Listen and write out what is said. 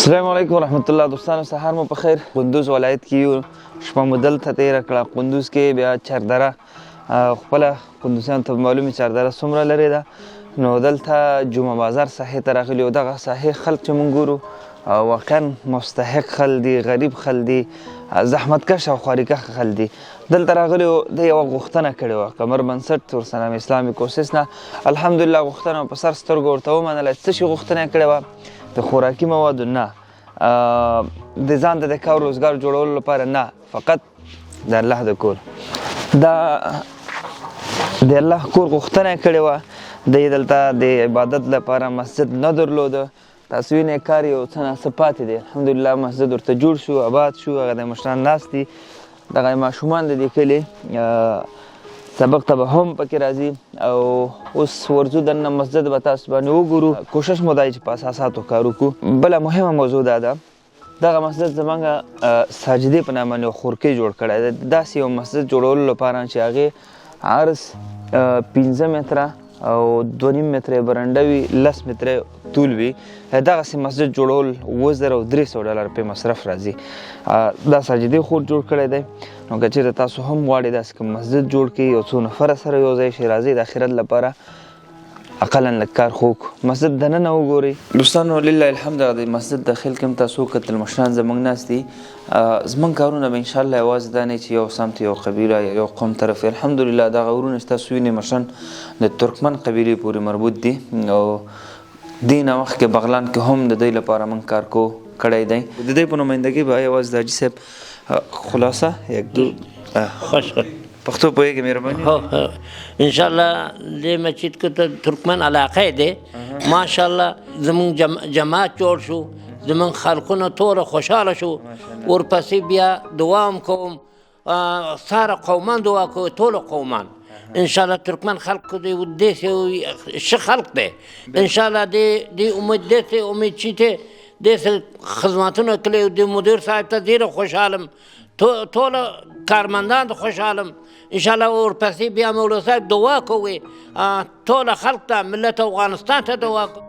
السلام علیکم ورحمت الله. دوستانو سهار مو په خیر. قندوز ولایت کې یو شپه مو دلته تېره کړه. قندوز کې بیا چاردره خپله قندوزیانو ته معلومې چاردره څومره لرې ده. نو دلته جمعه بازار ساحې ته راغلي یو. دغه ساحې خلک چې مونږ ګورو واقعا مستحق خلک دي، غریب خلک دي، زحمتکش او خواریکښ خلک دي. دلته راغلي وو، د یوه غوښتنه کړې وه قمر بنسټ ورسره اسلامي کوسس نه. الحمدلله غوښتنه په سر سترګو ورته ومنله. څه شي غوښتنه یې کړې وه؟ د خوراکي موادو نه، د ځان د کار روزګار جوړولو لپاره نه، فقط د الله د کور، د الله کور غوښتنه یې کړې وه. د دلته د عبادت لپاره مسجد نه درلوده. تاسو وینئ کار یو څه ناڅه پاتې دی. الحمدلله مسجد ورته جوړ شو، آباد شو، هغه د مشران ناست دي، دغه ماشومان د دې کلي سبق ته به هم پکې راځي. او اوس ورځو دننه مسجد به تاسو باندې وګورو. کوشش مو دی چې په اساساتو کار وکړو. بله مهمه موضوع دا ده، دغه مسجد زموږ ساجدې په نامه یو خورکۍ جوړ کړی دی. داسې یو مسجد جوړولو لپاره چې هغې عرض 15 متره او 2.5 متره برنډه وي، 10 متره طول وي. دغسې مسجد جوړول 2300 ډالر پې مصرف راځي. دا ساجدې خور جوړ کړی دی. نو که چېرته تاسو هم غواړئ داسې که مسجد جوړ کړئ، یو څو نفره سره یو ځای شئ، راځئ د آخرت لپاره اقلا لږ کار خو وکړو. مسجد دننه وګورئ. دوستانو لله الحمد، د مسجد داخل کې هم تاسو وکتل مشران زموږ ناست دي. زموږ کارونه به انشاءالله یوازې دا نه چې یو سمت یو قبیله یا یو قوم طرف وي. الحمدلله دغه ورونه چې تاسو وینئ مشران د ترکمن قبیلې پورې مربوط دي. او دې نه مخکې بغلان کې هم د دوی لپاره موږ کار کړی دی. د دوی په نمایندګۍ به یوازې د حاجي صاحب خلاصه یک دو خوش پښتو پوهېږي مهرباني. انشاءالله دې مسجد کې ته ترکمن علاقه دی. ماشاءالله زمونږ جماعت جوړ شو، زمونږ خلقونه ټوله خوشحاله شو. ورپسې بیا دعا هم کوم، ساره قومان دعا کوي، ټولو قومان انشاءالله ترکمن خلق دی داسې ښه خلق دی. انشاءالله دې امید داسې امید چې ته داسې خدمتونه کړي. د مدیر صاحب ته ډېره خوشحالم، ټوله کارمندان ته خوشحالم. انشاءالله ورپسې بیا مولوي صاحب دعا کوي ټوله خلق ته، ملت افغانستان ته دعا کوي.